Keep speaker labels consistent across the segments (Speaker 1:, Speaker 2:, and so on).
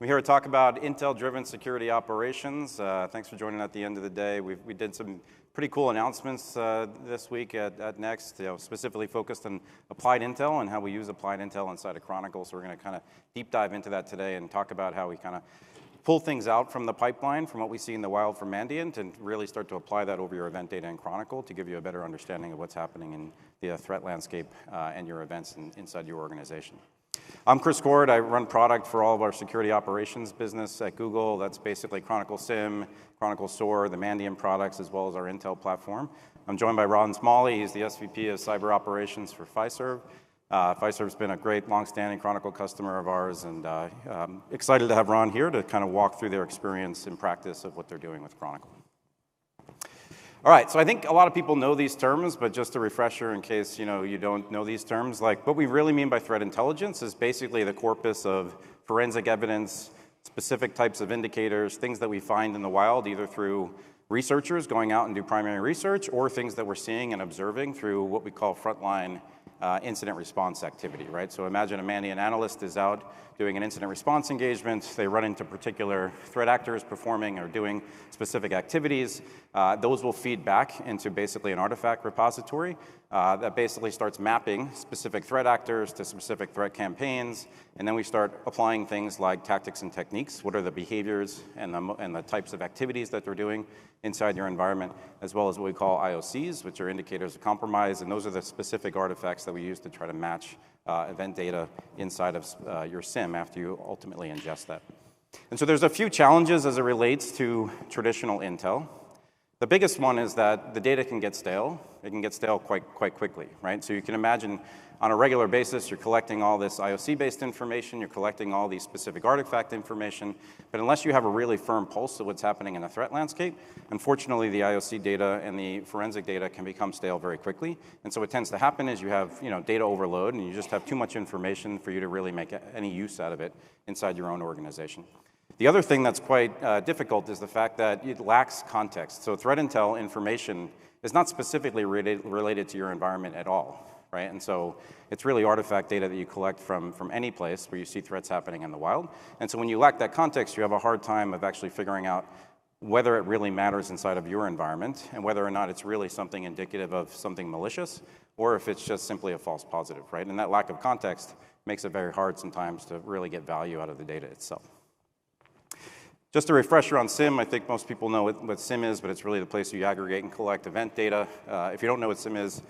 Speaker 1: We're here to talk about Intel-driven security operations. Thanks for joining at the end of the day. We did some pretty cool announcements this week at Next, specifically focused on applied Intel and how we use applied Intel inside of Chronicle. So we're going to kind of deep dive into that today and talk about how we kind of pull things out from the pipeline, from what we see in the wild from Mandiant, and really start to apply that over your event data in Chronicle to give you a better understanding of what's happening in the threat landscape and your events inside your organization. I'm Chris Cord. I run product for all of our security operations business at Google. That's basically Chronicle SIEM, Chronicle SOAR, the Mandiant products, as well as our Intel platform. I'm joined by Ron Smalley. He's the SVP of Cyber Operations for Fiserv. Fiserv's been a great, long-standing Chronicle customer of ours, and excited to have Ron here to kind of walk through their experience in practice of what they're doing with Chronicle. All right, so I think a lot of people know these terms, but just a refresher in case you don't know these terms, like what we really mean by threat intelligence is basically the corpus of forensic evidence, specific types of indicators, things that we find in the wild, either through researchers going out and do primary research, or things that we're seeing and observing through what we call frontline incident response activity, right? So imagine a Mandiant analyst is out doing an incident response engagement. They run into particular threat actors performing or doing specific activities. Those will feed back into basically an artifact repository that basically starts mapping specific threat actors to specific threat campaigns. And then we start applying things like tactics and techniques. What are the behaviors and the types of activities that they're doing inside your environment, as well as what we call IOCs, which are indicators of compromise. And those are the specific artifacts that we use to try to match event data inside of your SIEM after you ultimately ingest that. And so there's a few challenges as it relates to traditional Intel. The biggest one is that the data can get stale. It can get stale quite quickly, right? So you can imagine on a regular basis, you're collecting all this IOC-based information, you're collecting all these specific artifact information, but unless you have a really firm pulse of what's happening in the threat landscape, unfortunately, the IOC data and the forensic data can become stale very quickly. And so what tends to happen is you have data overload, and you just have too much information for you to really make any use out of it inside your own organization. The other thing that's quite difficult is the fact that it lacks context. So threat intel information is not specifically related to your environment at all, right? And so it's really artifact data that you collect from any place where you see threats happening in the wild. And so when you lack that context, you have a hard time of actually figuring out whether it really matters inside of your environment and whether or not it's really something indicative of something malicious or if it's just simply a false positive, right? And that lack of context makes it very hard sometimes to really get value out of the data itself. Just a refresher on SIEM, I think most people know what SIEM is, but it's really the place where you aggregate and collect event data. If you don't know what SIEM is,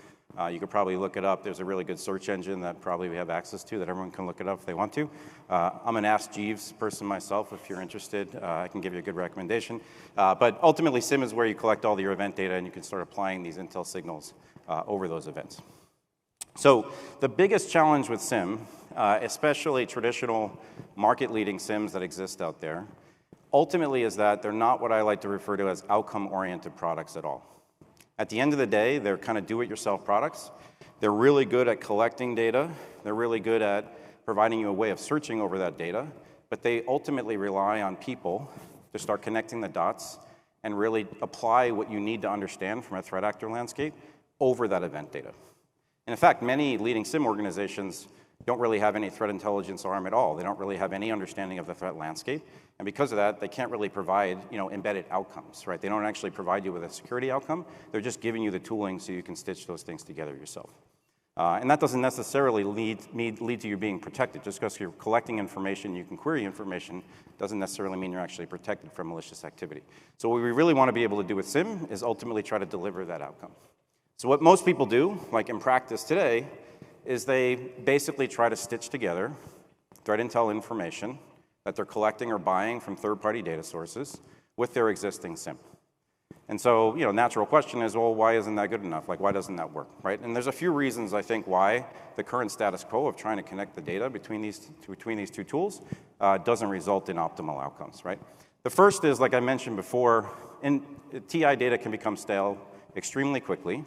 Speaker 1: you could probably look it up. There's a really good search engine that probably we have access to that everyone can look it up if they want to. I'm an Ask Jeeves person myself. If you're interested, I can give you a good recommendation. But ultimately, SIEM is where you collect all your event data and you can start applying these intel signals over those events. So the biggest challenge with SIEM, especially traditional market-leading SIEMs that exist out there, ultimately is that they're not what I like to refer to as outcome-oriented products at all. At the end of the day, they're kind of do-it-yourself products. They're really good at collecting data. They're really good at providing you a way of searching over that data, but they ultimately rely on people to start connecting the dots and really apply what you need to understand from a threat actor landscape over that event data. And in fact, many leading SIEM organizations don't really have any threat intelligence arm at all. They don't really have any understanding of the threat landscape. And because of that, they can't really provide embedded outcomes, right? They don't actually provide you with a security outcome. They're just giving you the tooling so you can stitch those things together yourself. And that doesn't necessarily lead to you being protected. Just because you're collecting information, you can query information, doesn't necessarily mean you're actually protected from malicious activity. So what we really want to be able to do with SIEM is ultimately try to deliver that outcome. So what most people do, like in practice today, is they basically try to stitch together threat intel information that they're collecting or buying from third-party data sources with their existing SIEM. And so, natural question is, well, why isn't that good enough? Like, why doesn't that work, right? And there's a few reasons, I think, why the current status quo of trying to connect the data between these two tools doesn't result in optimal outcomes, right? The first is, like I mentioned before, TI data can become stale extremely quickly.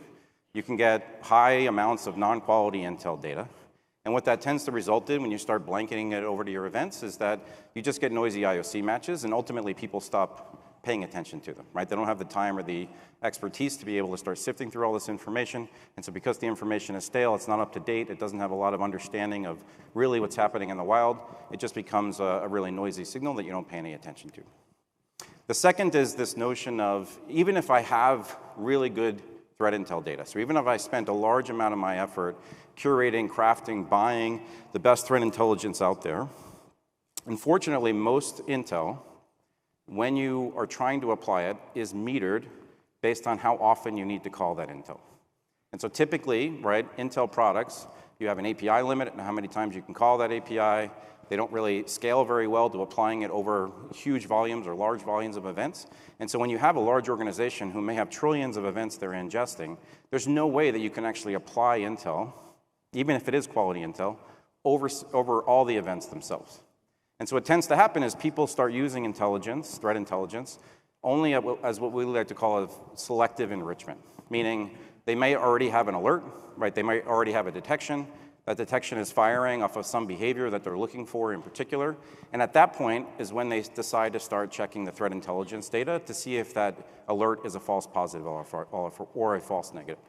Speaker 1: You can get high amounts of non-quality intel data. And what that tends to result in when you start blanketing it over to your events is that you just get noisy IOC matches, and ultimately people stop paying attention to them, right? They don't have the time or the expertise to be able to start sifting through all this information. And so because the information is stale, it's not up to date, it doesn't have a lot of understanding of really what's happening in the wild, it just becomes a really noisy signal that you don't pay any attention to. The second is this notion of, even if I have really good threat intel data, so even if I spent a large amount of my effort curating, crafting, buying the best threat intelligence out there, unfortunately, most intel, when you are trying to apply it, is metered based on how often you need to call that intel. And so typically, right, intel products, you have an API limit and how many times you can call that API. They don't really scale very well to applying it over huge volumes or large volumes of events. And so when you have a large organization who may have trillions of events they're ingesting, there's no way that you can actually apply intel, even if it is quality intel, over all the events themselves. And so what tends to happen is people start using intelligence, threat intelligence, only as what we like to call a selective enrichment, meaning they may already have an alert, right? They might already have a detection. That detection is firing off of some behavior that they're looking for in particular. And at that point is when they decide to start checking the threat intelligence data to see if that alert is a false positive or a false negative.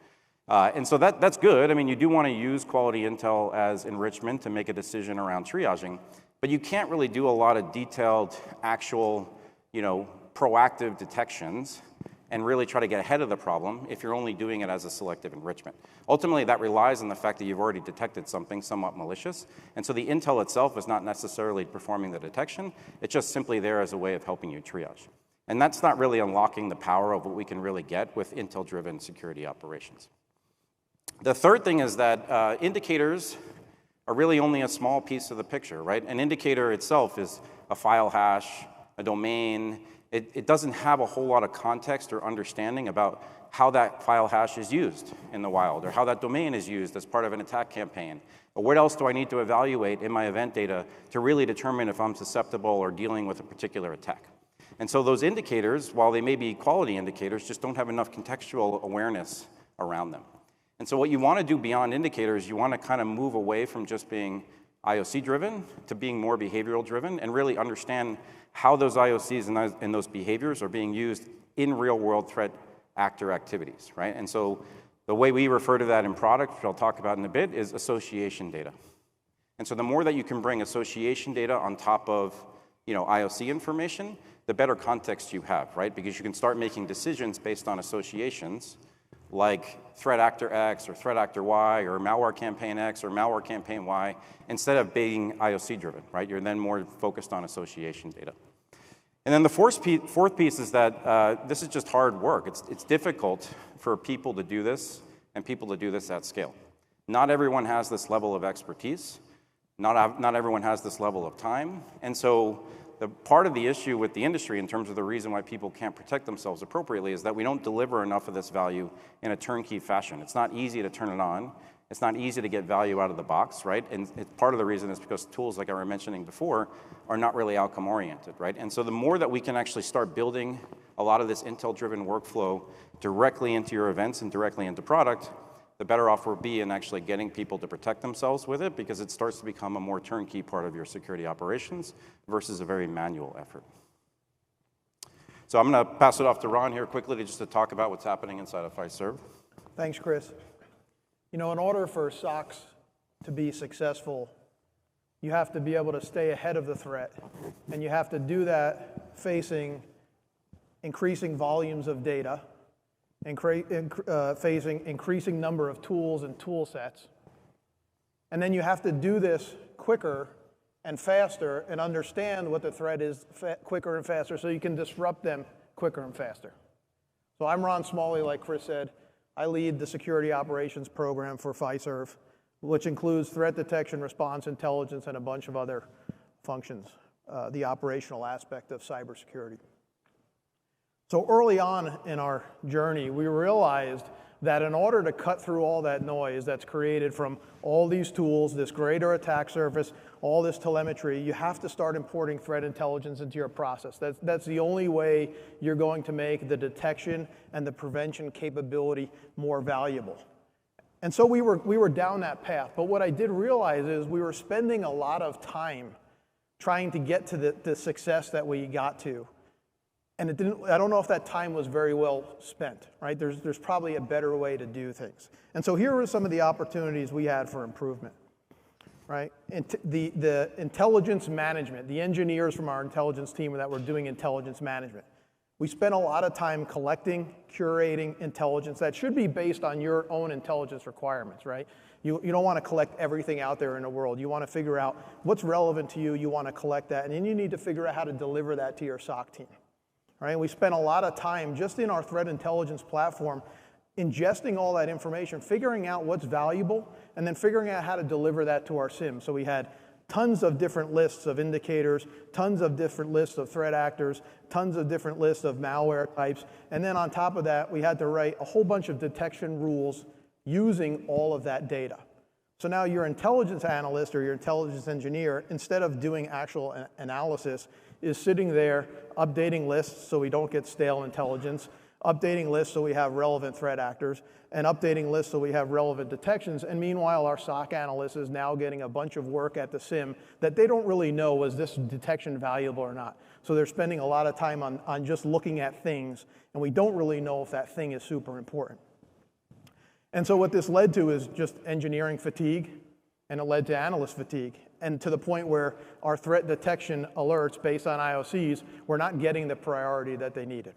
Speaker 1: And so that's good. I mean, you do want to use quality intel as enrichment to make a decision around triaging, but you can't really do a lot of detailed, actual, proactive detections and really try to get ahead of the problem if you're only doing it as a selective enrichment. Ultimately, that relies on the fact that you've already detected something somewhat malicious, and so the intel itself is not necessarily performing the detection, it's just simply there as a way of helping you triage. And that's not really unlocking the power of what we can really get with intel-driven security operations. The third thing is that indicators are really only a small piece of the picture, right? An indicator itself is a file hash, a domain. It doesn't have a whole lot of context or understanding about how that file hash is used in the wild, or how that domain is used as part of an attack campaign, or what else do I need to evaluate in my event data to really determine if I'm susceptible or dealing with a particular attack. And so those indicators, while they may be quality indicators, just don't have enough contextual awareness around them. And so what you want to do beyond indicators, you want to kind of move away from just being IOC driven to being more behavioral driven and really understand how those IOCs and those behaviors are being used in real world threat actor activities, right? And so the way we refer to that in product, which I'll talk about in a bit, is association data. And so the more that you can bring association data on top of IOC information, the better context you have, right? Because you can start making decisions based on associations like threat actor X or threat actor Y or malware campaign X or malware campaign Y, instead of being IOC driven, right? You're then more focused on association data. And then the fourth piece is that this is just hard work. It's difficult for people to do this and people to do this at scale. Not everyone has this level of expertise. Not everyone has this level of time. And so the part of the issue with the industry in terms of the reason why people can't protect themselves appropriately is that we don't deliver enough of this value in a turnkey fashion. It's not easy to turn it on. It's not easy to get value out of the box, right? And part of the reason is because tools, like I was mentioning before, are not really outcome oriented, right? And so the more that we can actually start building a lot of this intel-driven workflow directly into your events and directly into product, the better off we'll be in actually getting people to protect themselves with it, because it starts to become a more turnkey part of your security operations versus a very manual effort. So I'm going to pass it off to Ron here quickly to talk about what's happening inside of Fiserv.
Speaker 2: Thanks, Chris. In order for SOCs to be successful, you have to be able to stay ahead of the threat, and you have to do that facing increasing volumes of data, facing increasing number of tools and tool sets. And then you have to do this quicker and faster and understand what the threat is quicker and faster so you can disrupt them quicker and faster. So I'm Ron Smalley, like Chris said. I lead the security operations program for Fiserv, which includes threat detection, response intelligence, and a bunch of other functions, the operational aspect of cybersecurity. So early on in our journey, we realized that in order to cut through all that noise that's created from all these tools, this greater attack surface, all this telemetry, you have to start importing threat intelligence into your process. That's the only way you're going to make the detection and the prevention capability more valuable. And so we were down that path. But what I did realize is we were spending a lot of time trying to get to the success that we got to. And I don't know if that time was very well spent, right? There's probably a better way to do things. And so here are some of the opportunities we had for improvement, right? The intelligence management, the engineers from our intelligence team that were doing intelligence management. We spent a lot of time collecting, curating intelligence that should be based on your own intelligence requirements, right? You don't want to collect everything out there in the world. You want to figure out what's relevant to you. You want to collect that, and then you need to figure out how to deliver that to your SOC team, right? And we spent a lot of time just in our threat intelligence platform ingesting all that information, figuring out what's valuable, and then figuring out how to deliver that to our SIM. So we had tons of different lists of indicators, tons of different lists of threat actors, tons of different lists of malware types, and then on top of that, we had to write a whole bunch of detection rules using all of that data. So now your intelligence analyst or your intelligence engineer, instead of doing actual analysis, is sitting there updating lists so we don't get stale intelligence, updating lists so we have relevant threat actors, and updating lists so we have relevant detections. And meanwhile, our SOC analyst is now getting a bunch of work at the SIM that they don't really know, was this detection valuable or not. So they're spending a lot of time on just looking at things, and we don't really know if that thing is super important. And so what this led to is just engineering fatigue, and it led to analyst fatigue, and to the point where our threat detection alerts based on IOCs were not getting the priority that they needed.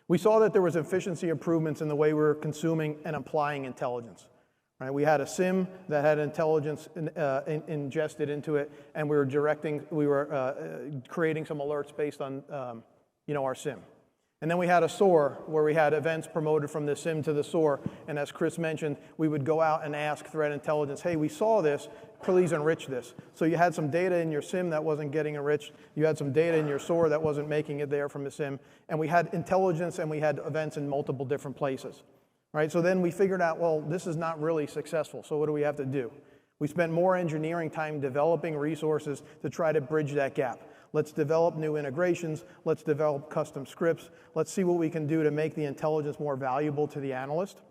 Speaker 2: We saw that there was efficiency improvements in the way we were consuming and applying intelligence. Right? We had a SIM that had intelligence ingested into it, and we were creating some alerts based on our SIM. And then we had a SOAR where we had events promoted from the SIM to the SOAR, and as Chris mentioned, we would go out and ask threat intelligence, hey, we saw this, please enrich this. So you had some data in your SIM that wasn't getting enriched, you had some data in your SOAR that wasn't making it there from the SIM, and we had intelligence and we had events in multiple different places. Right? So then we figured out, well, this is not really successful, so what do we have to do? We spent more engineering time developing resources to try to bridge that gap. Let's develop new integrations. Let's develop custom scripts. Let's see what we can do to make the intelligence more valuable to the analyst.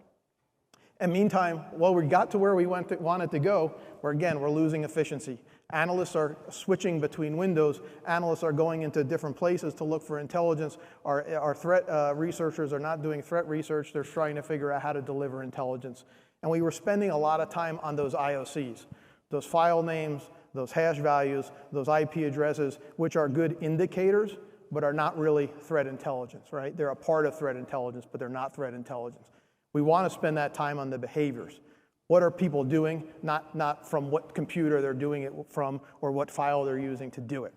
Speaker 2: And meantime, while we got to where we wanted to go, we're losing efficiency. Analysts are switching between windows. Analysts are going into different places to look for intelligence. Our threat researchers are not doing threat research. They're trying to figure out how to deliver intelligence. And we were spending a lot of time on those IOCs, those file names, those hash values, those IP addresses, which are good indicators, but are not really threat intelligence, right? They're a part of threat intelligence, but they're not threat intelligence. We want to spend that time on the behaviors. What are people doing, not from what computer they're doing it from or what file they're using to do it.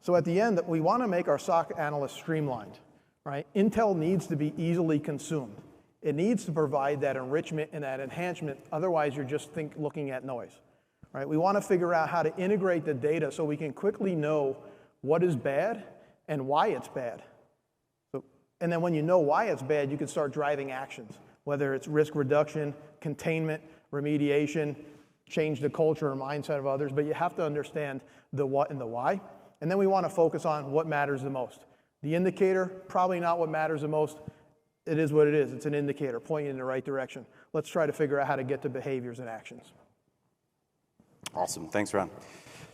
Speaker 2: So at the end, we want to make our SOC analysts streamlined, right? Intel needs to be easily consumed. It needs to provide that enrichment and that enhancement, otherwise you're just looking at noise. Right? We want to figure out how to integrate the data so we can quickly know what is bad and why it's bad. And then when you know why it's bad, you can start driving actions, whether it's risk reduction, containment, remediation, change the culture or mindset of others, but you have to understand the what and the why. And then we want to focus on what matters the most. The indicator, probably not what matters the most. It is what it is. It's an indicator pointing in the right direction. Let's try to figure out how to get to behaviors and actions.
Speaker 1: Awesome. Thanks, Ron.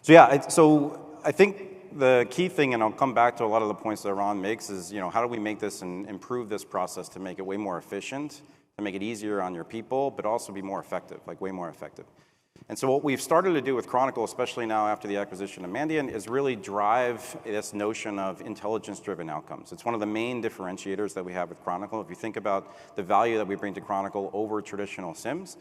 Speaker 1: So yeah, so I think the key thing, and I'll come back to a lot of the points that Ron makes, is how do we make this and improve this process to make it way more efficient, to make it easier on your people, but also be more effective, like way more effective. And so what we've started to do with Chronicle, especially now after the acquisition of Mandiant, is really drive this notion of intelligence-driven outcomes. It's one of the main differentiators that we have with Chronicle. If you think about the value that we bring to Chronicle over traditional SIMs,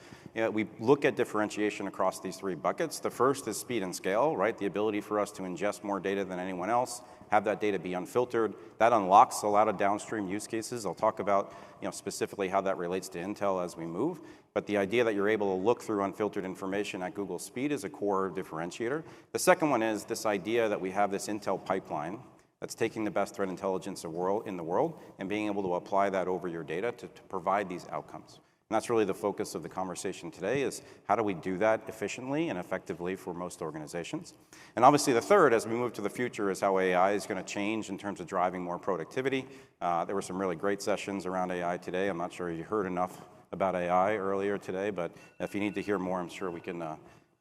Speaker 1: we look at differentiation across these three buckets. The first is speed and scale, right? The ability for us to ingest more data than anyone else, have that data be unfiltered. That unlocks a lot of downstream use cases. I'll talk about specifically how that relates to Intel as we move. But the idea that you're able to look through unfiltered information at Google speed is a core differentiator. The second one is this idea that we have this Intel pipeline that's taking the best threat intelligence in the world and being able to apply that over your data to provide these outcomes. And that's really the focus of the conversation today, is how do we do that efficiently and effectively for most organizations. And obviously the third, as we move to the future, is how AI is going to change in terms of driving more productivity. There were some really great sessions around AI today. I'm not sure you heard enough about AI earlier today, but if you need to hear more, I'm sure we can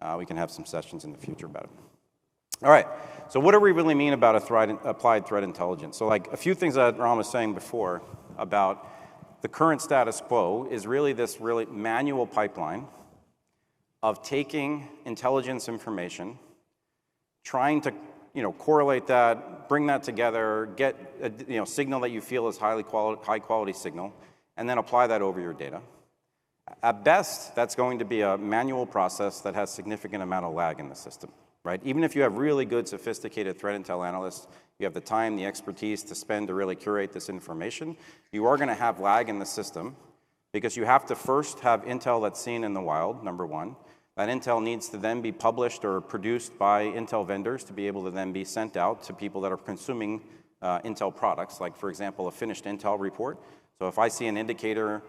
Speaker 1: have some sessions in the future about it. All right, so what do we really mean about applied threat intelligence? So like a few things that Ram was saying before about the current status quo is really this really manual pipeline of taking intelligence information, trying to correlate that, bring that together, get a signal that you feel is high quality signal, and then apply that over your data. At best, that's going to be a manual process that has significant amount of lag in the system, right? Even if you have really good, sophisticated threat intel analysts, you have the time, the expertise to spend to really curate this information, you are going to have lag in the system because you have to first have intel that's seen in the wild, number one. That intel needs to then be published or produced by intel vendors to be able to then be sent out to people that are consuming intel products, like, for example, a finished intel report. So if I see an indicator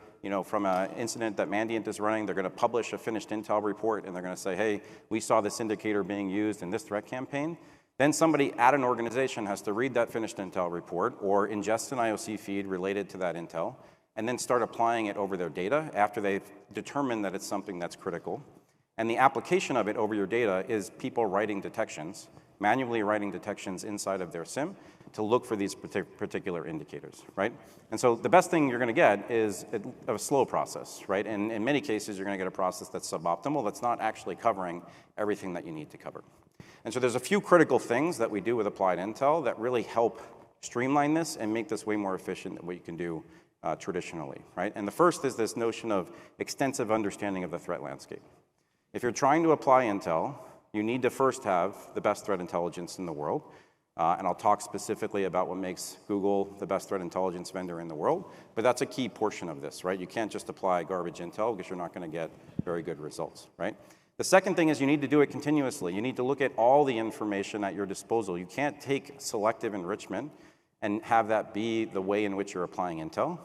Speaker 1: from an incident that Mandiant is running, they're going to publish a finished intel report, and they're going to say, hey, we saw this indicator being used in this threat campaign. Then somebody at an organization has to read that finished intel report or ingest an IOC feed related to that intel, and then start applying it over their data after they've determined that it's something that's critical. And the application of it over your data is people writing detections, manually writing detections inside of their SIM to look for these particular indicators, right? And so the best thing you're going to get is a slow process, right? And in many cases, you're going to get a process that's suboptimal, that's not actually covering everything that you need to cover. And so there's a few critical things that we do with Applied Intel that really help streamline this and make this way more efficient than what you can do traditionally, right? And the first is this notion of extensive understanding of the threat landscape. If you're trying to apply intel, you need to first have the best threat intelligence in the world. And I'll talk specifically about what makes Google the best threat intelligence vendor in the world. But that's a key portion of this, right? You can't just apply garbage intel because you're not going to get very good results, right? The second thing is you need to do it continuously. You need to look at all the information at your disposal. You can't take selective enrichment and have that be the way in which you're applying intel.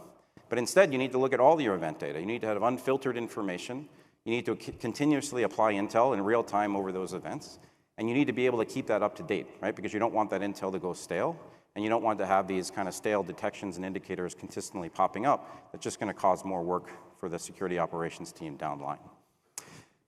Speaker 1: But instead, you need to look at all your event data. You need to have unfiltered information. You need to continuously apply intel in real time over those events. And you need to be able to keep that up to date, right? Because you don't want that intel to go stale. And you don't want to have these kind of stale detections and indicators consistently popping up. That's just going to cause more work for the security operations team down the line.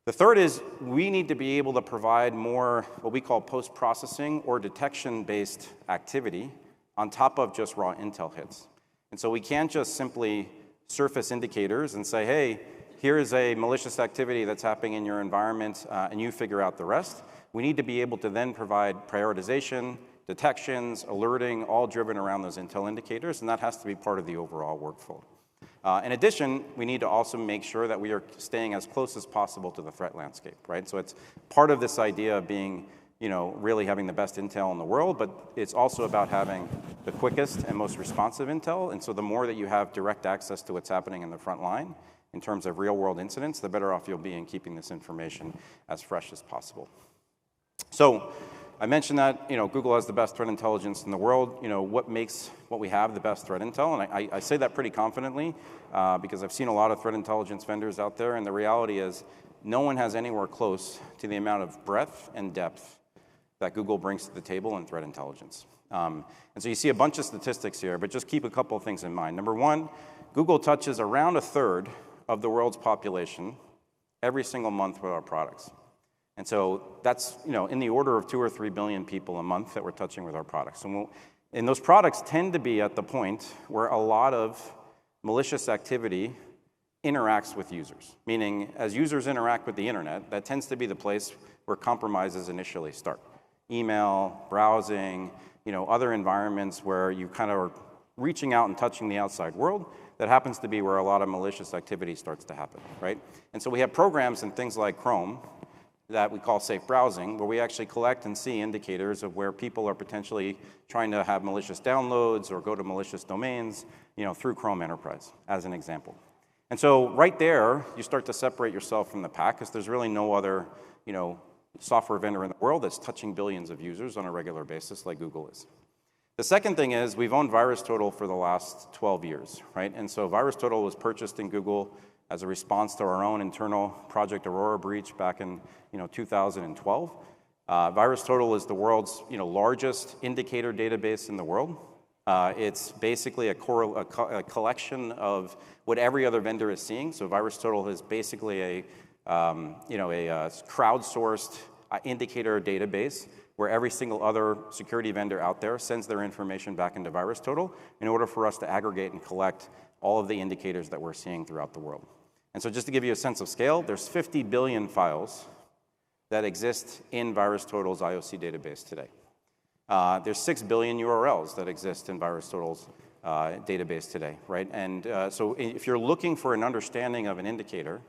Speaker 1: The third is we need to be able to provide more what we call post-processing or detection-based activity on top of just raw intel hits. And so we can't just simply surface indicators and say, hey, here is a malicious activity that's happening in your environment, and you figure out the rest. We need to be able to then provide prioritization, detections, alerting, all driven around those intel indicators, and that has to be part of the overall workflow. In addition, we need to also make sure that we are staying as close as possible to the threat landscape, right? So it's part of this idea of being, really having the best intel in the world, but it's also about having the quickest and most responsive intel, and so the more that you have direct access to what's happening in the front line, in terms of real-world incidents, the better off you'll be in keeping this information as fresh as possible. So I mentioned that Google has the best threat intelligence in the world. What makes what we have the best threat intel? And I say that pretty confidently because I've seen a lot of threat intelligence vendors out there, and the reality is no one has anywhere close to the amount of breadth and depth that Google brings to the table in threat intelligence. And so you see a bunch of statistics here, but just keep a couple of things in mind. Number one, Google touches around a third of the world's population every single month with our products. And so that's in the order of 2 or 3 billion people a month that we're touching with our products. And those products tend to be at the point where a lot of malicious activity interacts with users. Meaning, as users interact with the internet, that tends to be the place where compromises initially start. Email, browsing, other environments where you kind of are reaching out and touching the outside world. That happens to be where a lot of malicious activity starts to happen, right? And so we have programs in things like Chrome that we call safe browsing, where we actually collect and see indicators of where people are potentially trying to have malicious downloads or go to malicious domains, through Chrome Enterprise, as an example. And so right there, you start to separate yourself from the pack, because there's really no other, software vendor in the world that's touching billions of users on a regular basis like Google is. The second thing is we've owned VirusTotal for the last 12 years, right? And so VirusTotal was purchased in Google as a response to our own internal Project Aurora breach back in 2012. VirusTotal is the world's largest indicator database in the world. It's basically a collection of what every other vendor is seeing. So VirusTotal is basically a crowdsourced indicator database where every single other security vendor out there sends their information back into VirusTotal in order for us to aggregate and collect all of the indicators that we're seeing throughout the world. And so just to give you a sense of scale, there's 50 billion files that exist in VirusTotal's IOC database today. There's 6 billion URLs that exist in VirusTotal's database today, right? And so if you're looking for an understanding of an indicator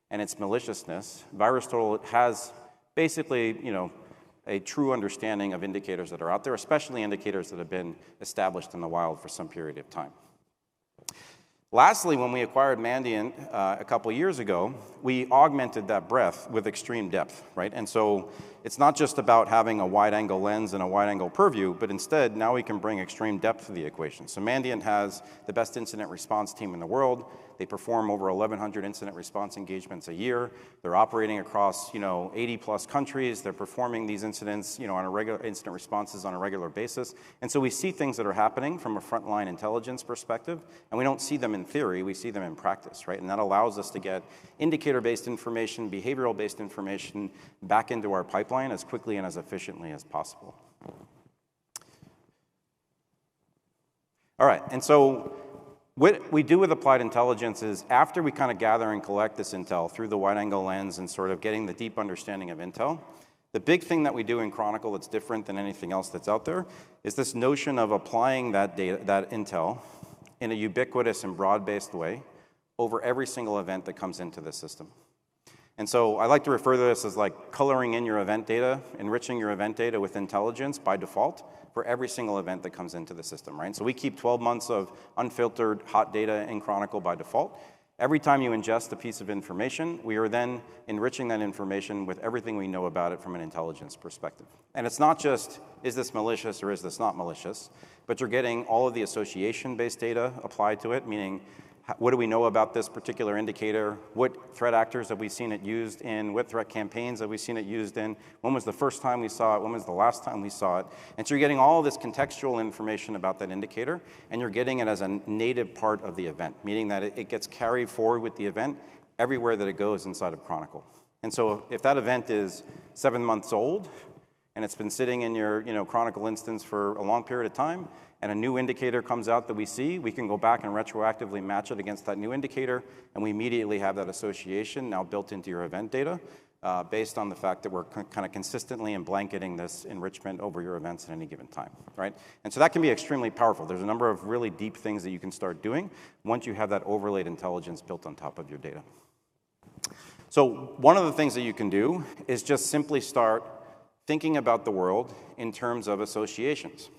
Speaker 1: and its maliciousness, VirusTotal has basically, a true understanding of indicators that are out there, especially indicators that have been established in the wild for some period of time. Lastly, when we acquired Mandiant a couple years ago, we augmented that breadth with extreme depth, right? And so it's not just about having a wide-angle lens and a wide-angle purview, but instead, now we can bring extreme depth to the equation. So Mandiant has the best incident response team in the world. They perform over 1,100 incident response engagements a year. They're operating across, 80-plus countries. They're performing these incidents, on a regular incident responses on a regular basis. And so we see things that are happening from a frontline intelligence perspective, and we don't see them in theory, we see them in practice, right? And that allows us to get indicator-based information, behavioral-based information back into our pipeline as quickly and as efficiently as possible. All right, and so what we do with applied intelligence is after we kind of gather and collect this intel through the wide-angle lens and sort of getting the deep understanding of intel, the big thing that we do in Chronicle that's different than anything else that's out there is this notion of applying that data, that intel, in a ubiquitous and broad-based way over every single event that comes into the system. And so I like to refer to this as like coloring in your event data, enriching your event data with intelligence by default for every single event that comes into the system, right? So we keep 12 months of unfiltered hot data in Chronicle by default. Every time you ingest a piece of information, we are then enriching that information with everything we know about it from an intelligence perspective. And it's not just, is this malicious or is this not malicious, but you're getting all of the association-based data applied to it, meaning what do we know about this particular indicator? What threat actors have we seen it used in? What threat campaigns have we seen it used in? When was the first time we saw it? When was the last time we saw it? And so you're getting all this contextual information about that indicator, and you're getting it as a native part of the event, meaning that it gets carried forward with the event everywhere that it goes inside of Chronicle. And so if that event is 7 months old, and it's been sitting in your Chronicle instance for a long period of time, and a new indicator comes out that we see, we can go back and retroactively match it against that new indicator, and we immediately have that association now built into your event data based on the fact that we're kind of consistently and blanketing this enrichment over your events at any given time, right? And so that can be extremely powerful. There's a number of really deep things that you can start doing once you have that overlaid intelligence built on top of your data. So one of the things that you can do is just simply start thinking about the world in terms of associations.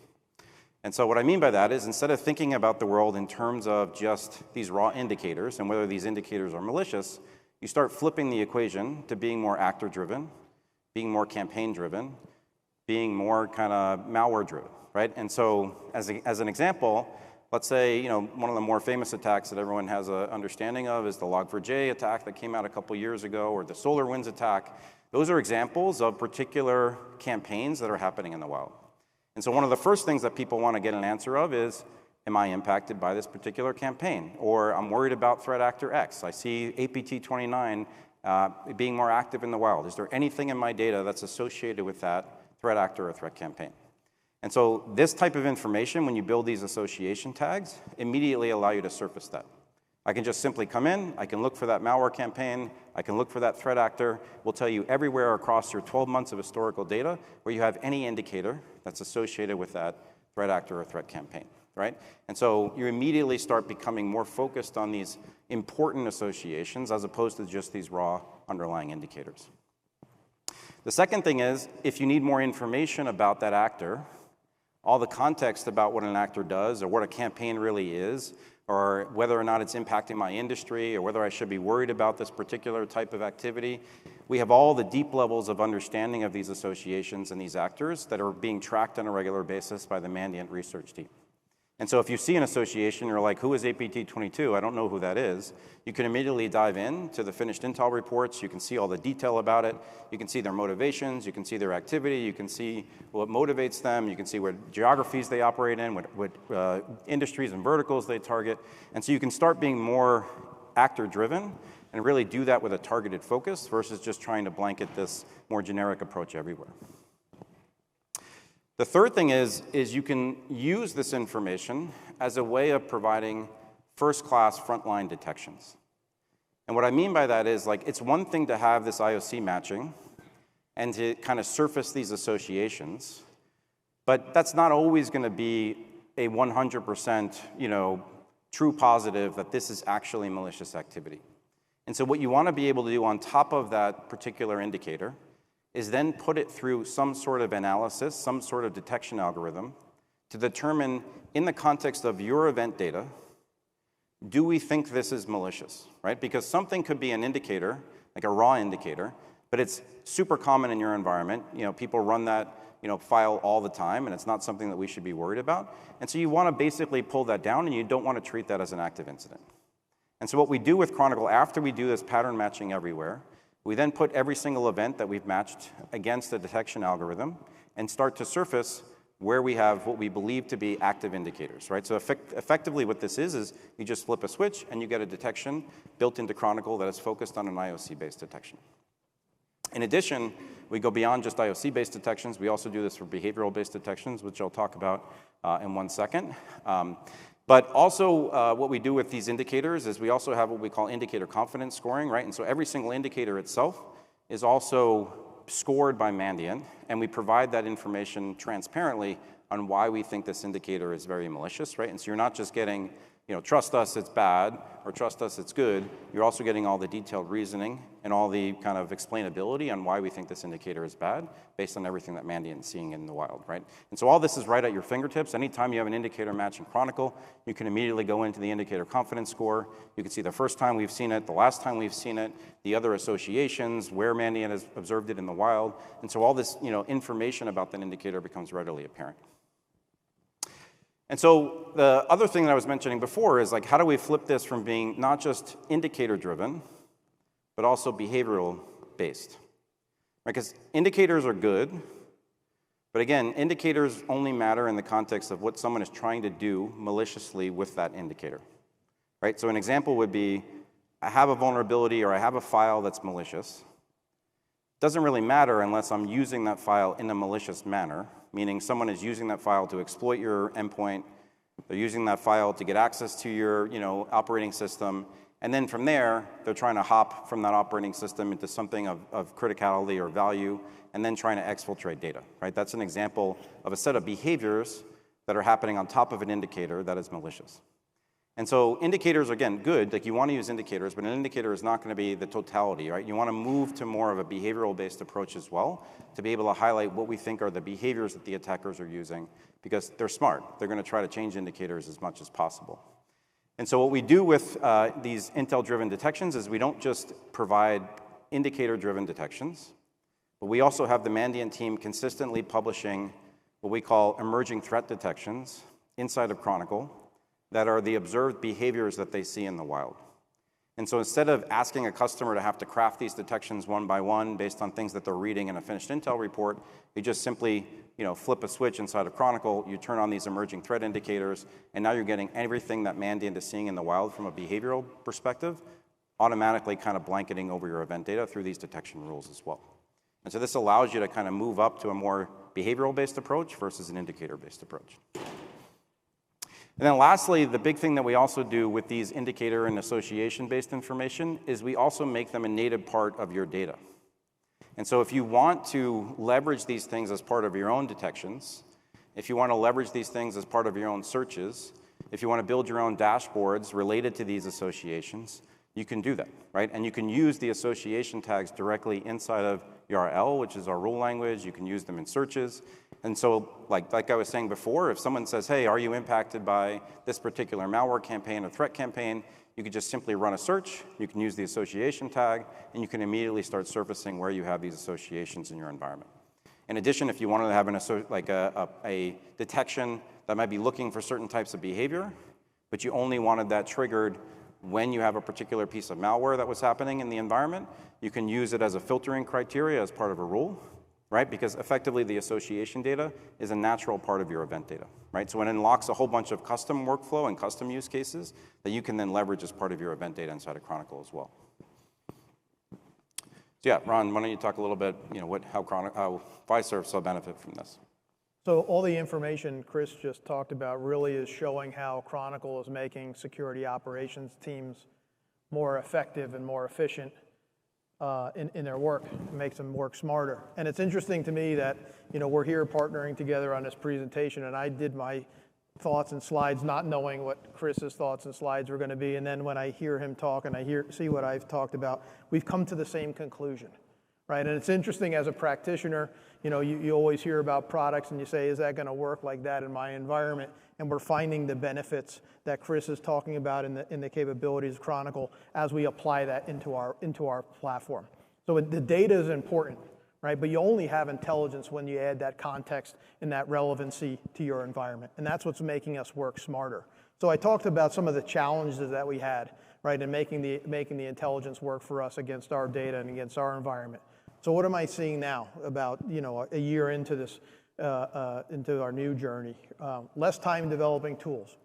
Speaker 1: And so what I mean by that is instead of thinking about the world in terms of just these raw indicators and whether these indicators are malicious, you start flipping the equation to being more actor-driven, being more campaign-driven, being more kind of malware-driven, right? And so as an example, let's say one of the more famous attacks that everyone has an understanding of is the Log4j attack that came out a couple years ago, or the SolarWinds attack. Those are examples of particular campaigns that are happening in the wild. And so one of the first things that people want to get an answer of is, am I impacted by this particular campaign? Or I'm worried about threat actor X. I see APT29 being more active in the wild. Is there anything in my data that's associated with that threat actor or threat campaign? And so this type of information, when you build these association tags, immediately allow you to surface that. I can just simply come in, I can look for that malware campaign, I can look for that threat actor. We'll tell you everywhere across your 12 months of historical data where you have any indicator that's associated with that threat actor or threat campaign, right? And so you immediately start becoming more focused on these important associations as opposed to just these raw underlying indicators. The second thing is, if you need more information about that actor, all the context about what an actor does or what a campaign really is, or whether or not it's impacting my industry, or whether I should be worried about this particular type of activity. We have all the deep levels of understanding of these associations and these actors that are being tracked on a regular basis by the Mandiant research team. And so if you see an association, you're like, who is APT22? I don't know who that is. You can immediately dive in to the finished intel reports. You can see all the detail about it. You can see their motivations. You can see their activity. You can see what motivates them. You can see what geographies they operate in, what industries and verticals they target. And so you can start being more actor-driven and really do that with a targeted focus versus just trying to blanket this more generic approach everywhere. The third thing is you can use this information as a way of providing first-class frontline detections. And what I mean by that is, like, it's one thing to have this IOC matching and to kind of surface these associations, but that's not always going to be a 100%, true positive that this is actually malicious activity. And so what you want to be able to do on top of that particular indicator is then put it through some sort of analysis, some sort of detection algorithm to determine, in the context of your event data, do we think this is malicious, right? Because something could be an indicator, like a raw indicator, but it's super common in your environment. People run that file all the time, and it's not something that we should be worried about. And so you want to basically pull that down, and you don't want to treat that as an active incident. And so what we do with Chronicle, after we do this pattern matching everywhere, we then put every single event that we've matched against the detection algorithm and start to surface where we have what we believe to be active indicators, right? So effectively what this is you just flip a switch and you get a detection built into Chronicle that is focused on an IOC-based detection. In addition, we go beyond just IOC-based detections. We also do this for behavioral-based detections, which I'll talk about in 1 second. But also what we do with these indicators is we also have what we call indicator confidence scoring, right? And so every single indicator itself is also scored by Mandiant, and we provide that information transparently on why we think this indicator is very malicious, right? And so you're not just getting, trust us, it's bad, or trust us, it's good. You're also getting all the detailed reasoning and all the kind of explainability on why we think this indicator is bad based on everything that Mandiant is seeing in the wild, right? And so all this is right at your fingertips. Anytime you have an indicator match in Chronicle, you can immediately go into the indicator confidence score. You can see the first time we've seen it, the last time we've seen it, the other associations, where Mandiant has observed it in the wild. And so all this, information about that indicator becomes readily apparent. And so the other thing that I was mentioning before is, like, how do we flip this from being not just indicator-driven, but also behavioral-based? Because indicators are good, but again, indicators only matter in the context of what someone is trying to do maliciously with that indicator, right? So an example would be, I have a vulnerability or I have a file that's malicious. It doesn't really matter unless I'm using that file in a malicious manner, meaning someone is using that file to exploit your endpoint, they're using that file to get access to your operating system, and then from there, they're trying to hop from that operating system into something of criticality or value, and then trying to exfiltrate data, right? That's an example of a set of behaviors that are happening on top of an indicator that is malicious. And so indicators are, again, good. Like, you want to use indicators, but an indicator is not going to be the totality, right? You want to move to more of a behavioral-based approach as well to be able to highlight what we think are the behaviors that the attackers are using, because they're smart. They're going to try to change indicators as much as possible. And so what we do with these intel-driven detections is we don't just provide indicator-driven detections, but we also have the Mandiant team consistently publishing what we call emerging threat detections inside of Chronicle that are the observed behaviors that they see in the wild. And so instead of asking a customer to have to craft these detections one by one based on things that they're reading in a finished intel report, you just simply flip a switch inside of Chronicle, you turn on these emerging threat indicators, and now you're getting everything that Mandiant is seeing in the wild from a behavioral perspective, automatically kind of blanketing over your event data through these detection rules as well. And so this allows you to kind of move up to a more behavioral-based approach versus an indicator-based approach. And then lastly, the big thing that we also do with these indicator and association-based information is we also make them a native part of your data. And so if you want to leverage these things as part of your own detections, if you want to leverage these things as part of your own searches, if you want to build your own dashboards related to these associations, you can do that, right? And you can use the association tags directly inside of URL, which is our rule language. You can use them in searches. And so like I was saying before, if someone says, hey, are you impacted by this particular malware campaign or threat campaign, you could just simply run a search. You can use the association tag, and you can immediately start surfacing where you have these associations in your environment. In addition, if you wanted to have a detection that might be looking for certain types of behavior, but you only wanted that triggered when you have a particular piece of malware that was happening in the environment, you can use it as a filtering criteria as part of a rule, right? Because effectively the association data is a natural part of your event data, right? So it unlocks a whole bunch of custom workflow and custom use cases that you can then leverage as part of your event data inside of Chronicle as well. So yeah, Ron, why don't you talk a little bit, how Fiserv saw benefit from this?
Speaker 2: So all the information Chris just talked about really is showing how Chronicle is making security operations teams more effective and more efficient in their work. It makes them work smarter. And it's interesting to me that we're here partnering together on this presentation, and I did my thoughts and slides not knowing what Chris's thoughts and slides were going to be. And then when I hear him talk and I see what I've talked about, we've come to the same conclusion. Right? And it's interesting as a practitioner, you always hear about products and you say, is that going to work like that in my environment? And we're finding the benefits that Chris is talking about in the capabilities of Chronicle as we apply that into our platform. So the data is important, right? But you only have intelligence when you add that context and that relevancy to your environment. And that's what's making us work smarter. So I talked about some of the challenges that we had, right, in making the intelligence work for us against our data and against our environment. So what am I seeing now about a year into this, into our new journey? Less time developing tools,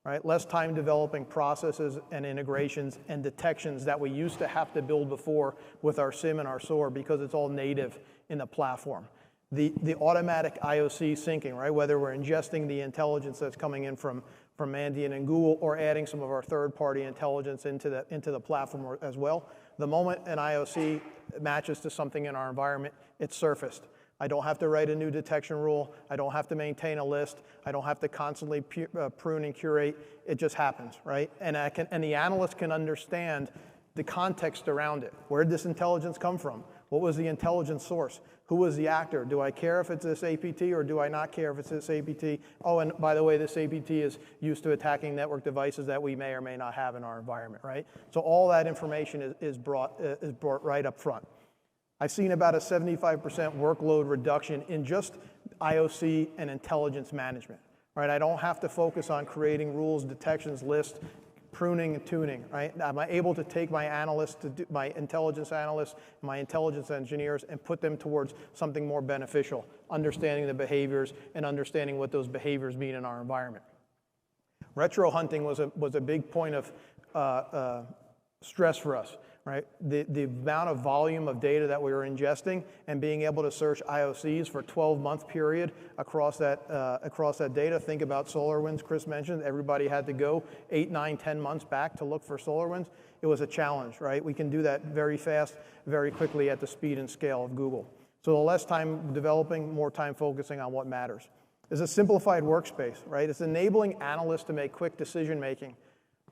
Speaker 2: right? Less time developing processes and integrations and detections that we used to have to build before with our SIM and our SOAR because it's all native in the platform. The automatic IOC syncing, right? Whether we're ingesting the intelligence that's coming in from Mandiant and Google or adding some of our third-party intelligence into the platform as well. The moment an IOC matches to something in our environment, it's surfaced. I don't have to write a new detection rule. I don't have to maintain a list. I don't have to constantly prune and curate. It just happens, right? And the analyst can understand the context around it. Where did this intelligence come from? What was the intelligence source? Who was the actor? Do I care if it's this APT or do I not care if it's this APT? Oh, and by the way, this APT is used to attacking network devices that we may or may not have in our environment, right? So all that information is brought right up front. I've seen about a 75% workload reduction in just IOC and intelligence management, right? I don't have to focus on creating rules, detections, lists, pruning and tuning, right? I'm able to take my analysts, my intelligence analysts, my intelligence engineers, and put them towards something more beneficial, understanding the behaviors and understanding what those behaviors mean in our environment. Retro hunting was a big point of stress for us, right? The amount of volume of data that we were ingesting and being able to search IOCs for a 12-month period across that data. Think about SolarWinds, Chris mentioned. Everybody had to go 8, 9, 10 months back to look for SolarWinds. It was a challenge, right? We can do that very fast, very quickly at the speed and scale of Google. So the less time developing, more time focusing on what matters. It's a simplified workspace, right? It's enabling analysts to make quick decision making.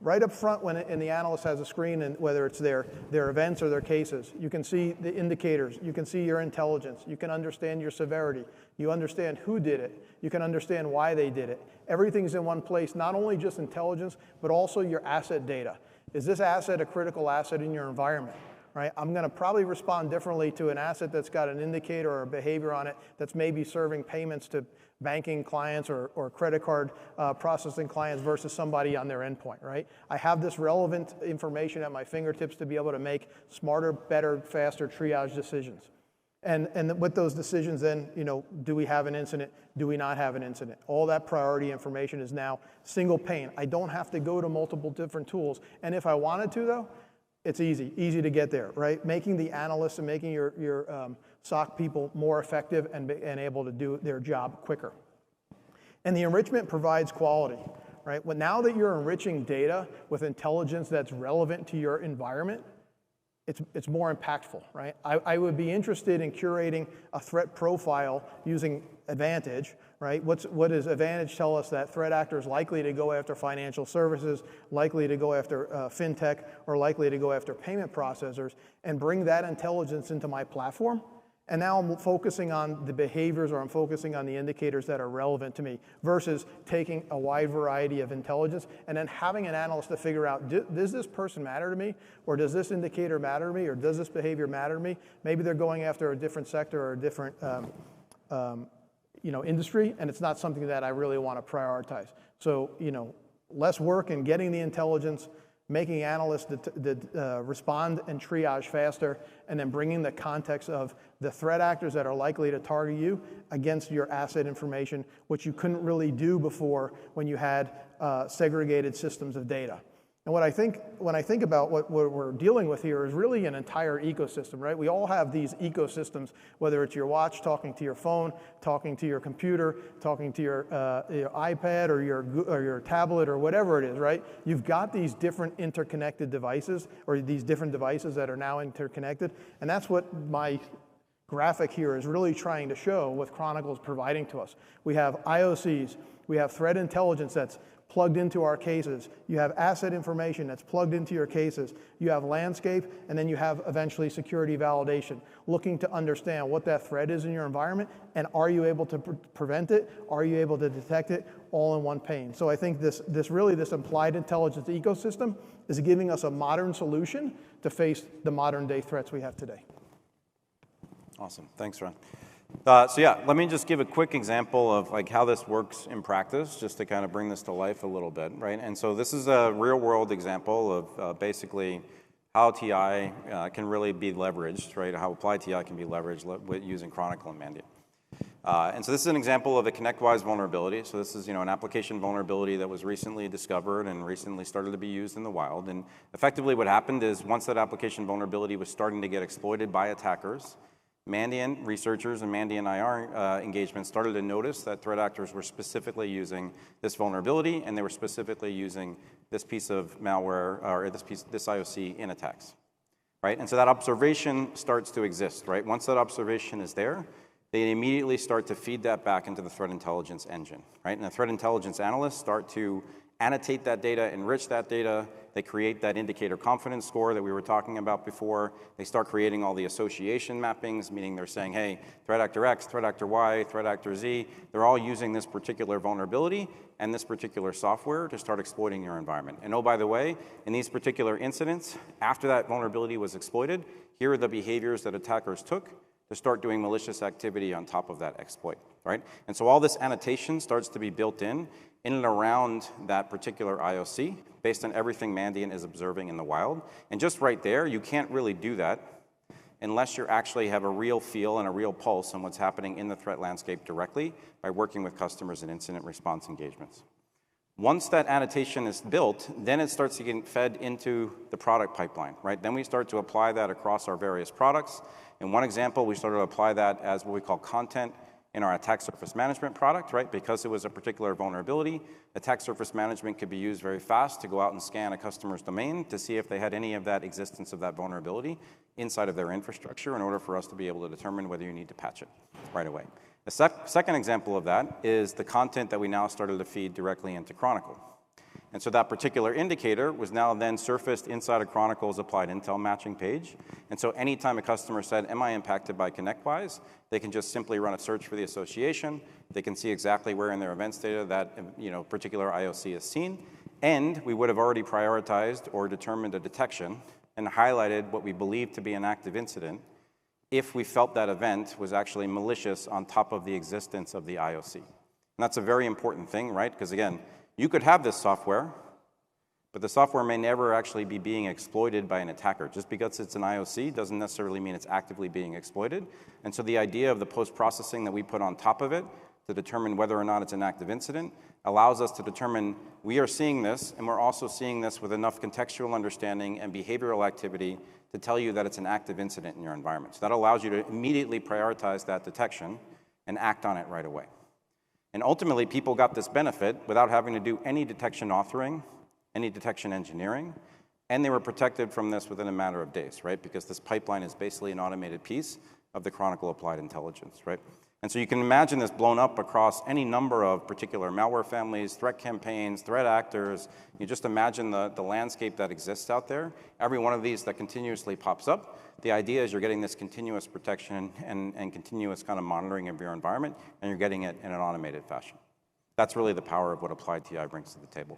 Speaker 2: Right up front and the analyst has a screen, and whether it's their events or their cases, you can see the indicators, you can see your intelligence, you can understand your severity, you understand who did it, you can understand why they did it. Everything's in one place, not only just intelligence, but also your asset data. Is this asset a critical asset in your environment? Right? I'm going to probably respond differently to an asset that's got an indicator or a behavior on it that's maybe serving payments to banking clients or credit card processing clients versus somebody on their endpoint, right? I have this relevant information at my fingertips to be able to make smarter, better, faster triage decisions. And with those decisions then, do we have an incident? Do we not have an incident? All that priority information is now single pane. I don't have to go to multiple different tools. And if I wanted to, though, it's easy to get there, right? Making the analysts and making your SOC people more effective and able to do their job quicker. And the enrichment provides quality, right? Well, now that you're enriching data with intelligence that's relevant to your environment, it's more impactful, right? I would be interested in curating a threat profile using Advantage, right? What does Advantage tell us? That threat actor is likely to go after financial services, likely to go after fintech, or likely to go after payment processors, and bring that intelligence into my platform. And now I'm focusing on the behaviors, or I'm focusing on the indicators that are relevant to me, versus taking a wide variety of intelligence and then having an analyst to figure out, does this person matter to me? Or does this indicator matter to me? Or does this behavior matter to me? Maybe they're going after a different sector or a different industry, and it's not something that I really want to prioritize. So, less work in getting the intelligence, making analysts respond and triage faster, and then bringing the context of the threat actors that are likely to target you against your asset information, which you couldn't really do before when you had segregated systems of data. And when I think about what we're dealing with here is really an entire ecosystem, right? We all have these ecosystems, whether it's your watch talking to your phone, talking to your computer, talking to your iPad or your tablet or whatever it is, right? You've got these different interconnected devices or these different devices that are now interconnected, and that's what my graphic here is really trying to show what Chronicle is providing to us. We have IOCs, we have threat intelligence that's plugged into our cases. You have asset information that's plugged into your cases. You have landscape, and then you have eventually security validation, looking to understand what that threat is in your environment, and are you able to prevent it? Are you able to detect it all in one pane? So I think this applied intelligence ecosystem is giving us a modern solution to face the modern day threats we have today.
Speaker 1: Awesome, thanks, Ron. So yeah, let me just give a quick example of like how this works in practice, just to kind of bring this to life a little bit, right? And so this is a real-world example of basically how TI can really be leveraged, right? How applied TI can be leveraged using Chronicle and Mandiant. And so this is an example of a ConnectWise vulnerability. So this is, an application vulnerability that was recently discovered and recently started to be used in the wild. And effectively, what happened is once that application vulnerability was starting to get exploited by attackers, Mandiant researchers and Mandiant IR engagements started to notice that threat actors were specifically using this vulnerability, and they were specifically using this piece of malware or this IOC in attacks, right? And so that observation starts to exist, right? Once that observation is there, they immediately start to feed that back into the threat intelligence engine, right? And the threat intelligence analysts start to annotate that data, enrich that data. They create that indicator confidence score that we were talking about before. They start creating all the association mappings, meaning they're saying, hey, threat actor X, threat actor Y, threat actor Z, they're all using this particular vulnerability and this particular software to start exploiting your environment. And oh, by the way, in these particular incidents, after that vulnerability was exploited, here are the behaviors that attackers took to start doing malicious activity on top of that exploit, right? And so all this annotation starts to be built in and around that particular IOC based on everything Mandiant is observing in the wild. And just right there, you can't really do that unless you actually have a real feel and a real pulse on what's happening in the threat landscape directly by working with customers in incident response engagements. Once that annotation is built, then it starts to get fed into the product pipeline, right? Then we start to apply that across our various products. In one example, we started to apply that as what we call content in our attack surface management product, right? Because it was a particular vulnerability, attack surface management could be used very fast to go out and scan a customer's domain to see if they had any of that existence of that vulnerability inside of their infrastructure in order for us to be able to determine whether you need to patch it right away. The second example of that is the content that we now started to feed directly into Chronicle. And so that particular indicator was now then surfaced inside of Chronicle's applied intel matching page. And so anytime a customer said, am I impacted by ConnectWise, they can just simply run a search for the association. They can see exactly where in their events data that particular IOC is seen. And we would have already prioritized or determined a detection and highlighted what we believe to be an active incident if we felt that event was actually malicious on top of the existence of the IOC. And that's a very important thing, right? Because again, you could have this software, but the software may never actually be being exploited by an attacker. Just because it's an IOC doesn't necessarily mean it's actively being exploited. And so the idea of the post-processing that we put on top of it to determine whether or not it's an active incident allows us to determine we are seeing this, and we're also seeing this with enough contextual understanding and behavioral activity to tell you that it's an active incident in your environment. So that allows you to immediately prioritize that detection and act on it right away. And ultimately, people got this benefit without having to do any detection authoring, any detection engineering, and they were protected from this within a matter of days, right? Because this pipeline is basically an automated piece of the Chronicle applied intelligence, right? And so you can imagine this blown up across any number of particular malware families, threat campaigns, threat actors. You just imagine the landscape that exists out there. Every one of these that continuously pops up. The idea is you're getting this continuous protection and continuous kind of monitoring of your environment, and you're getting it in an automated fashion. That's really the power of what Applied TI brings to the table.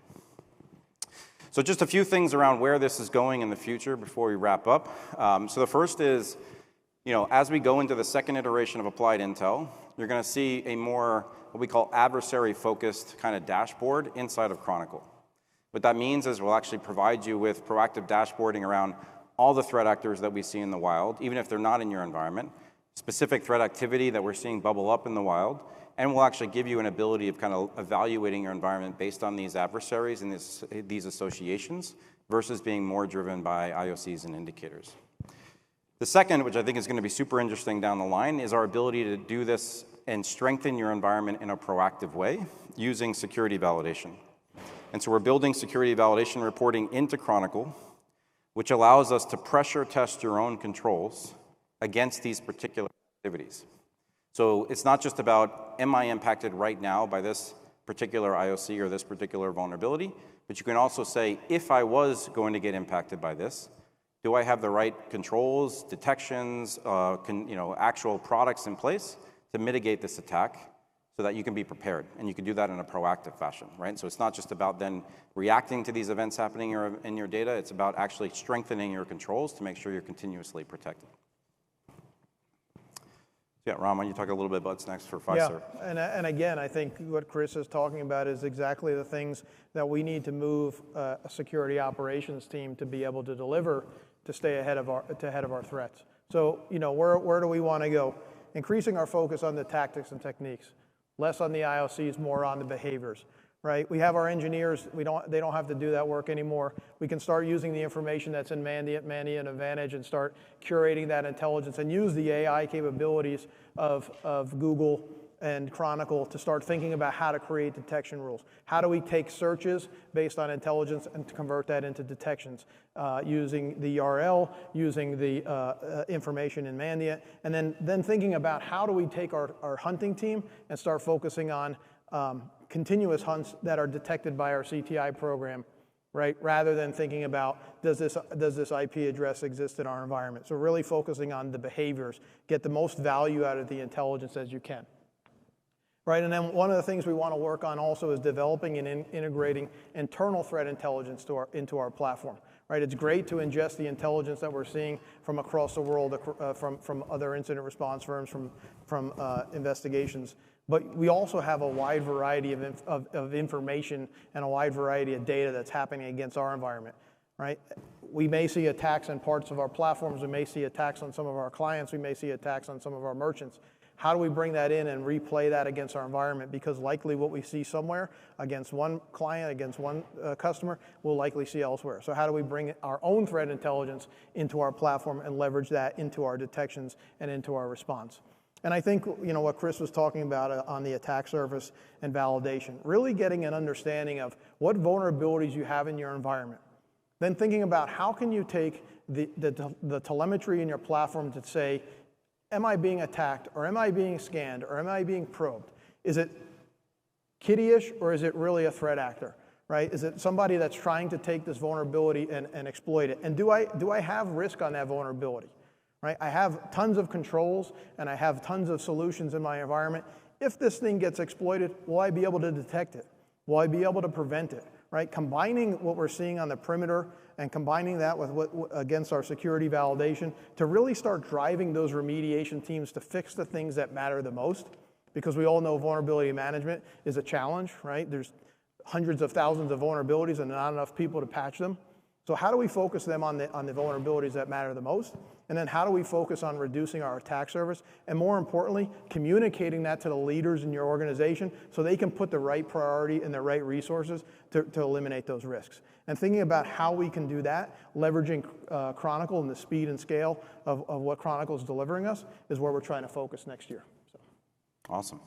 Speaker 1: So just a few things around where this is going in the future before we wrap up. So the first is, as we go into the second iteration of Applied Intel, you're going to see a more, what we call adversary-focused kind of dashboard inside of Chronicle. What that means is we'll actually provide you with proactive dashboarding around all the threat actors that we see in the wild, even if they're not in your environment, specific threat activity that we're seeing bubble up in the wild, and will actually give you an ability of kind of evaluating your environment based on these adversaries and these associations versus being more driven by IOCs and indicators. The second, which I think is going to be super interesting down the line, is our ability to do this and strengthen your environment in a proactive way using security validation. And so we're building security validation reporting into Chronicle, which allows us to pressure test your own controls against these particular activities. So it's not just about, am I impacted right now by this particular IOC or this particular vulnerability, but you can also say, if I was going to get impacted by this, do I have the right controls, detections, actual products in place to mitigate this attack so that you can be prepared? And you can do that in a proactive fashion, right? So it's not just about then reacting to these events happening in your data, it's about actually strengthening your controls to make sure you're continuously protected. Yeah, Ron, why don't you talk a little bit about what's next for Fiserv?
Speaker 2: Yeah, and again, I think what Chris is talking about is exactly the things that we need to move a security operations team to be able to deliver to stay ahead of our threats. So, where do we want to go? Increasing our focus on the tactics and techniques, less on the IOCs, more on the behaviors. Right? We have our engineers, they don't have to do that work anymore. We can start using the information that's in Mandiant and Advantage and start curating that intelligence and use the AI capabilities of Google and Chronicle to start thinking about how to create detection rules. How do we take searches based on intelligence and to convert that into detections using the URL, using the information in Mandiant, and then thinking about how do we take our hunting team and start focusing on continuous hunts that are detected by our CTI program, right? Rather than thinking about, does this IP address exist in our environment? So really focusing on the behaviors, get the most value out of the intelligence as you can. Right, and then one of the things we want to work on also is developing and integrating internal threat intelligence into our platform. Right, it's great to ingest the intelligence that we're seeing from across the world, from other incident response firms, from investigations. But we also have a wide variety of information and a wide variety of data that's happening against our environment. Right, we may see attacks on parts of our platforms. We may see attacks on some of our clients. We may see attacks on some of our merchants. How do we bring that in and replay that against our environment? Because likely what we see somewhere against one client, against one customer, we'll likely see elsewhere. So how do we bring our own threat intelligence into our platform and leverage that into our detections and into our response? And I think what Chris was talking about on the attack surface and validation, really getting an understanding of what vulnerabilities you have in your environment. Then thinking about how can you take the telemetry in your platform to say, am I being attacked, or am I being scanned, or am I being probed? Is it kiddie-ish, or is it really a threat actor, right? Is it somebody that's trying to take this vulnerability and exploit it? And do I have risk on that vulnerability, right? I have tons of controls, and I have tons of solutions in my environment. If this thing gets exploited, will I be able to detect it? Will I be able to prevent it, right? Combining what we're seeing on the perimeter and combining that with against our security validation to really start driving those remediation teams to fix the things that matter the most, because we all know vulnerability management is a challenge, right? There's hundreds of thousands of vulnerabilities and not enough people to patch them. So how do we focus them on the vulnerabilities that matter the most? And then how do we focus on reducing our attack surface? And more importantly, communicating that to the leaders in your organization so they can put the right priority and the right resources to eliminate those risks. And thinking about how we can do that, leveraging Chronicle and the speed and scale of what Chronicle is delivering us is where we're trying to focus next year. So.
Speaker 1: Awesome.